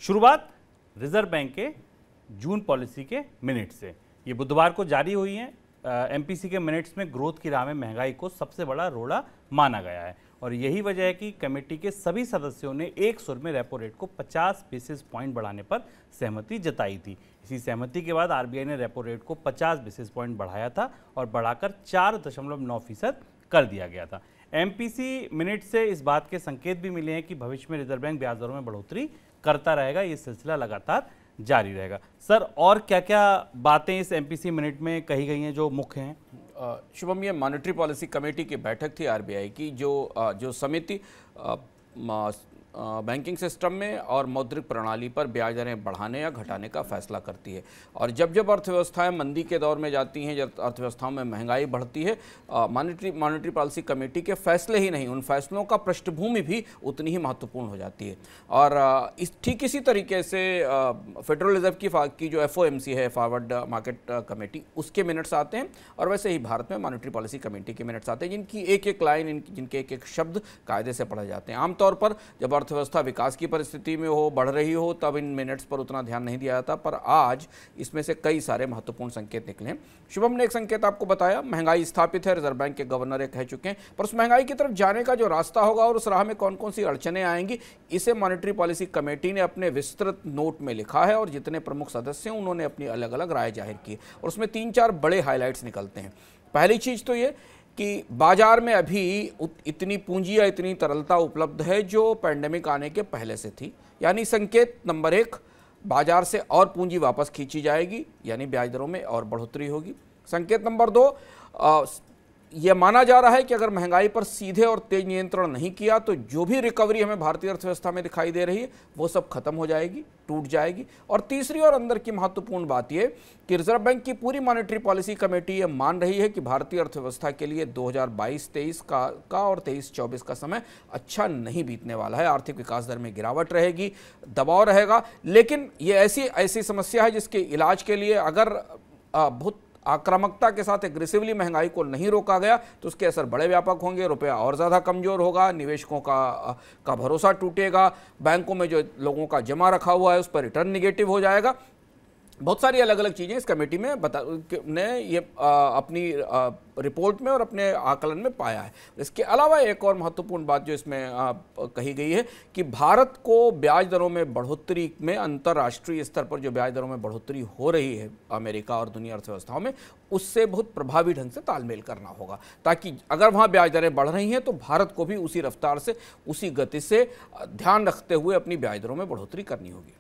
शुरुआत reserve bank के जून policy के मिनट से। ये बुधवार को जारी हुई हैं। एमपीसी के मिनट्स में ग्रोथ की राह में महंगाई को सबसे बड़ा रोड़ा माना गया है और यही वजह है कि कमेटी के सभी सदस्यों ने एक सुर में रेपो रेट को 50 बेसिस पॉइंट बढ़ाने पर सहमति जताई थी। इसी सहमति के बाद आरबीआई ने रेपो रेट को 50 बेसिस पॉइंट बढ़ाया था और बढ़ाकर 4.9% कर दिया गया था। एमपीसी मिनट से इस बात के संकेत भी मिले हैं कि भविष्य में रिजर्व बैंक ब्याज दरों में बढ़ोतरी करता रहेगा। ये सिलसिला लगातार जारी रहेगा। सर, और क्या क्या बातें इस एमपीसी मिनट में कही गई हैं जो मुख्य हैं? शुभम, ये मॉनेटरी पॉलिसी कमेटी की बैठक थी आरबीआई की, जो समिति बैंकिंग सिस्टम में और मौद्रिक प्रणाली पर ब्याज दरें बढ़ाने या घटाने का फैसला करती है। और जब जब अर्थव्यवस्थाएं मंदी के दौर में जाती हैं, जब अर्थव्यवस्थाओं में महंगाई बढ़ती है, मॉनेटरी पॉलिसी कमेटी के फैसले ही नहीं, उन फैसलों का पृष्ठभूमि भी उतनी ही महत्वपूर्ण हो जाती है। और ठीक इसी तरीके से फेडरल रिजर्व की जो FOMC है, फॉरवर्ड मार्केट कमेटी, उसके मिनट्स आते हैं। और वैसे ही भारत में मॉनेटरी पॉलिसी कमेटी के मिनट्स आते हैं, जिनकी एक एक लाइन, जिनके एक एक शब्द कायदे से पढ़े जाते हैं। आमतौर पर जब अर्थव्यवस्था विकास की परिस्थिति में हो, बढ़ रही हो, तब इन मिनट्स पर उतना ध्यान नहीं दिया जाता, पर आज इसमें से कई सारे महत्वपूर्ण संकेत निकले हैं। शुभम ने एक संकेत आपको बताया, महंगाई स्थापित है, रिजर्व बैंक के गवर्नर कह चुके हैं, पर उस महंगाई की तरफ जाने का जो रास्ता होगा और उस राह में कौन कौन सी अड़चनें आएंगी, इसे मॉनेटरी पॉलिसी कमेटी ने अपने विस्तृत नोट में लिखा है और जितने प्रमुख सदस्य हैं उन्होंने अपनी अलग अलग राय जाहिर की और उसमें 3-4 बड़े हाईलाइट्स निकलते हैं। पहली चीज तो ये कि बाजार में अभी इतनी पूंजी या इतनी तरलता उपलब्ध है जो पैंडेमिक आने के पहले से थी, यानी संकेत नंबर 1, बाजार से और पूंजी वापस खींची जाएगी, यानी ब्याज दरों में और बढ़ोतरी होगी। संकेत नंबर 2, यह माना जा रहा है कि अगर महंगाई पर सीधे और तेज नियंत्रण नहीं किया तो जो भी रिकवरी हमें भारतीय अर्थव्यवस्था में दिखाई दे रही है वो सब खत्म हो जाएगी, टूट जाएगी। और तीसरी और अंदर की महत्वपूर्ण बात यह कि रिजर्व बैंक की पूरी मॉनेटरी पॉलिसी कमेटी ये मान रही है कि भारतीय अर्थव्यवस्था के लिए 2022-23 का और 23-24 का समय अच्छा नहीं बीतने वाला है। आर्थिक विकास दर में गिरावट रहेगी, दबाव रहेगा, लेकिन ये ऐसी समस्या है जिसके इलाज के लिए अगर बहुत आक्रामकता के साथ एग्रेसिवली महंगाई को नहीं रोका गया तो उसके असर बड़े व्यापक होंगे, रुपया और ज़्यादा कमज़ोर होगा, निवेशकों का भरोसा टूटेगा, बैंकों में जो लोगों का जमा रखा हुआ है उस पर रिटर्न निगेटिव हो जाएगा। बहुत सारी अलग अलग चीज़ें इस कमेटी में अपनी रिपोर्ट में और अपने आकलन में पाया है। इसके अलावा एक और महत्वपूर्ण बात जो इसमें कही गई है कि भारत को ब्याज दरों में बढ़ोतरी में, अंतर्राष्ट्रीय स्तर पर जो ब्याज दरों में बढ़ोतरी हो रही है अमेरिका और दुनिया अर्थव्यवस्थाओं में, उससे बहुत प्रभावी ढंग से तालमेल करना होगा, ताकि अगर वहाँ ब्याज दरें बढ़ रही हैं तो भारत को भी उसी रफ्तार से, उसी गति से ध्यान रखते हुए अपनी ब्याज दरों में बढ़ोतरी करनी होगी।